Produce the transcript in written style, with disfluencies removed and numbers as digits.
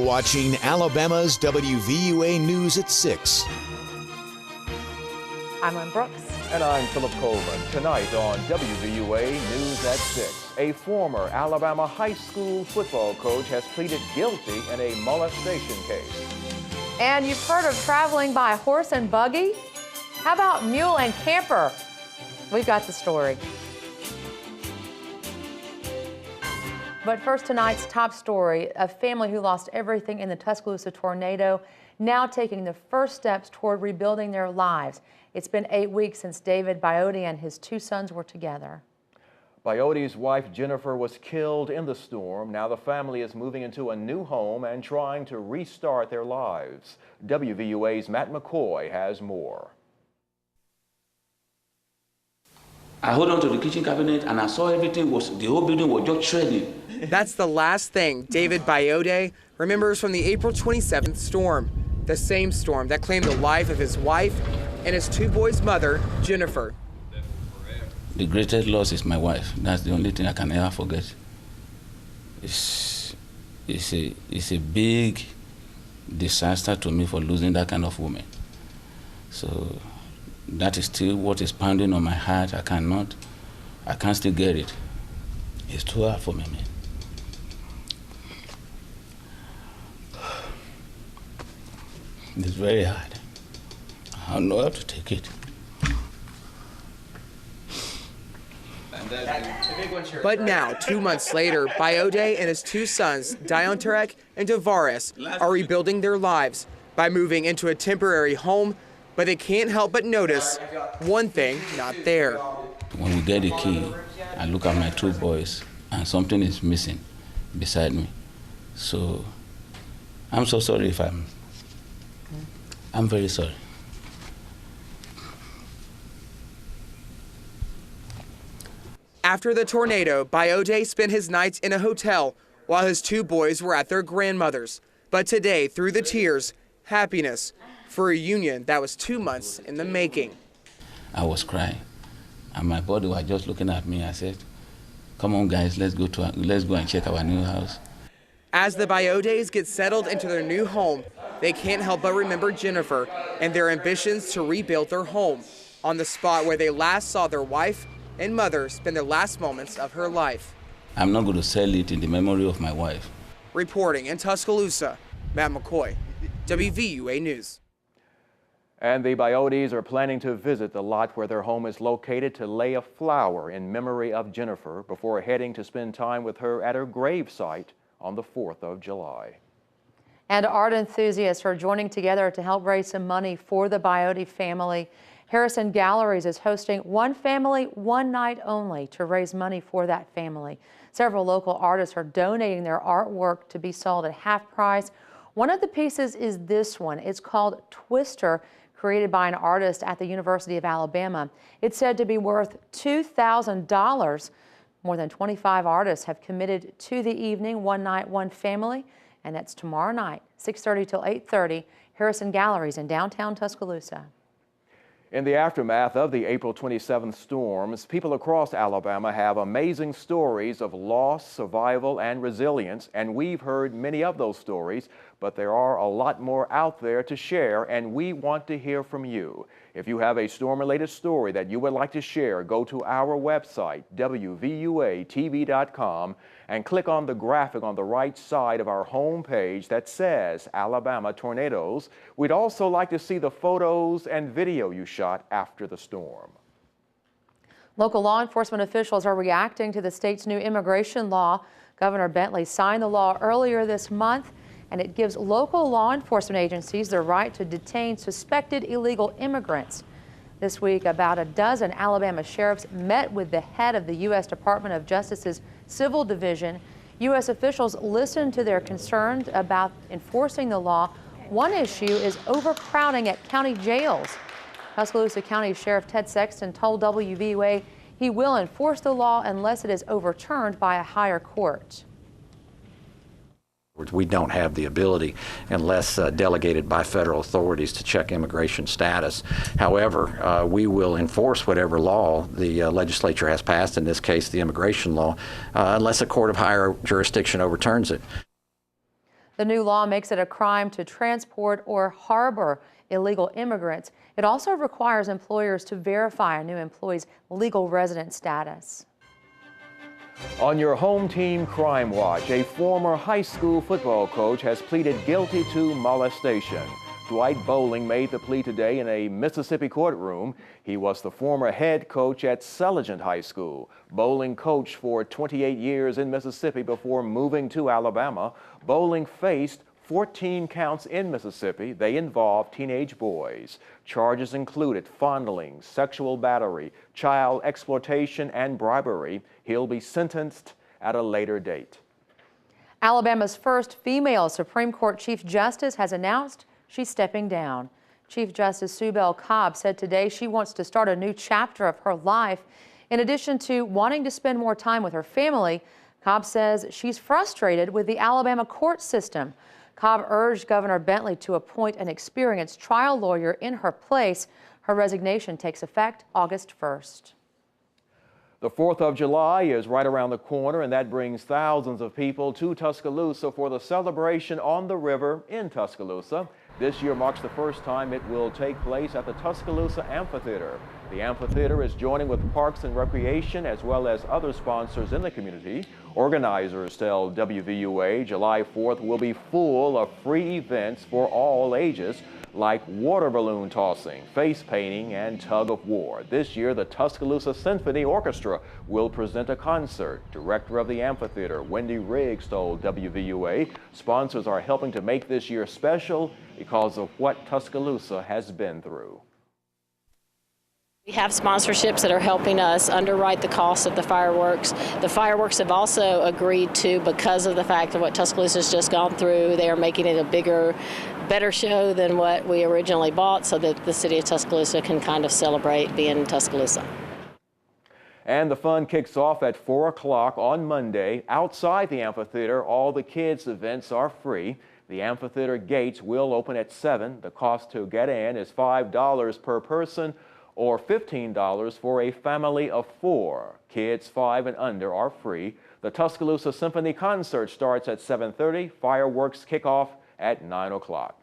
Watching Alabama's WVUA News at 6. I'm Lynn Brooks. And I'm Philip Coleman. Tonight on WVUA News at 6, a former Alabama high school football coach has pleaded guilty in a molestation case. And you've heard of traveling by horse and buggy? How about mule and camper? We've got the story. But first, tonight's top story, a family who lost everything in the Tuscaloosa tornado, now taking the first steps toward rebuilding their lives. It's been 8 weeks since David Biote and his 2 sons were together. Biote's wife, Jennifer, was killed in the storm. Now the family is moving into a new home and trying to restart their lives. WVUA's Matt McCoy has more. I hold on to the kitchen cabinet and I saw the whole building was just shredding. That's the last thing David Biote remembers from the April 27th storm, the same storm that claimed the life of his wife and his 2 boys' mother, Jennifer. The greatest loss is my wife. That's the only thing I can ever forget. It's a big disaster to me for losing that kind of woman. So that is still what is pounding on my heart. I can't still get it. It's too hard for me, man. It's very hard. I don't know how to take it. But now, 2 months later, Biote and his 2 sons, Diontarek and Tavares, are rebuilding their lives by moving into a temporary home, but they can't help but notice one thing not there. When we get the key, I look at my 2 boys and something is missing beside me. So I'm so sorry if I'm very sorry. After the tornado, Biote spent his nights in a hotel while his 2 boys were at their grandmother's. But today, through the tears, happiness for a union that was 2 months in the making. I was crying, and my body was just looking at me. I said, "Come on, guys, let's go and check our new house." As the Biotes get settled into their new home, they can't help but remember Jennifer and their ambitions to rebuild their home on the spot where they last saw their wife and mother spend the last moments of her life. I'm not going to sell it in the memory of my wife. Reporting in Tuscaloosa, Matt McCoy, WVUA News. And the Biotes are planning to visit the lot where their home is located to lay a flower in memory of Jennifer before heading to spend time with her at her gravesite on the 4th of July. And art enthusiasts are joining together to help raise some money for the Biote family. Harrison Galleries is hosting One Family, One Night Only to raise money for that family. Several local artists are donating their artwork to be sold at half price. One of the pieces is this one. It's called Twister, created by an artist at the University of Alabama. It's said to be worth $2,000. More than 25 artists have committed to the evening, One Night, One Family, and that's tomorrow night, 6:30 till 8:30, Harrison Galleries in downtown Tuscaloosa. In the aftermath of the April 27th storms, people across Alabama have amazing stories of loss, survival, and resilience, and we've heard many of those stories, but there are a lot more out there to share, and we want to hear from you. If you have a storm-related story that you would like to share, go to our website, WVUATV.com, and click on the graphic on the right side of our homepage that says Alabama Tornadoes. We'd also like to see the photos and video you shot after the storm. Local law enforcement officials are reacting to the state's new immigration law. Governor Bentley signed the law earlier this month, and it gives local law enforcement agencies the right to detain suspected illegal immigrants. This week, about a dozen Alabama sheriffs met with the head of the U.S. Department of Justice's Civil Division. U.S. officials listened to their concerns about enforcing the law. One issue is overcrowding at county jails. Tuscaloosa County Sheriff Ted Sexton told WVUA he will enforce the law unless it is overturned by a higher court. We don't have the ability, unless delegated by federal authorities, to check immigration status. However, we will enforce whatever law the legislature has passed, in this case the immigration law, unless a court of higher jurisdiction overturns it. The new law makes it a crime to transport or harbor illegal immigrants. It also requires employers to verify a new employee's legal resident status. On your home team crime watch, a former high school football coach has pleaded guilty to molestation. Dwight Bowling made the plea today in a Mississippi courtroom. He was the former head coach at Selligent High School. Bowling coached for 28 years in Mississippi before moving to Alabama. Bowling faced 14 counts in Mississippi. They involved teenage boys. Charges included fondling, sexual battery, child exploitation, and bribery. He'll be sentenced at a later date. Alabama's first female Supreme Court Chief Justice has announced she's stepping down. Chief Justice Sue Bell Cobb said today she wants to start a new chapter of her life. In addition to wanting to spend more time with her family, Cobb says she's frustrated with the Alabama court system. Cobb urged Governor Bentley to appoint an experienced trial lawyer in her place. Her resignation takes effect August 1st. The 4th of July is right around the corner, and that brings thousands of people to Tuscaloosa for the celebration on the river in Tuscaloosa. This year marks the first time it will take place at the Tuscaloosa Amphitheater. The amphitheater is joining with Parks and Recreation as well as other sponsors in the community. Organizers tell WVUA July 4th will be full of free events for all ages, like water balloon tossing, face painting, and tug of war. This year, the Tuscaloosa Symphony Orchestra will present a concert. Director of the amphitheater, Wendy Riggs, told WVUA sponsors are helping to make this year special because of what Tuscaloosa has been through. We have sponsorships that are helping us underwrite the cost of the fireworks. The fireworks have also agreed to, because of the fact of what Tuscaloosa's just gone through, they are making it a bigger, better show than what we originally bought, so that the city of Tuscaloosa can kind of celebrate being in Tuscaloosa. And the fun kicks off at 4 o'clock on Monday. Outside the amphitheater, all the kids' events are free. The amphitheater gates will open at 7. The cost to get in is $5 per person, or $15 for a family of 4. Kids 5 and under are free. The Tuscaloosa Symphony concert starts at 7:30. Fireworks kick off at 9 o'clock.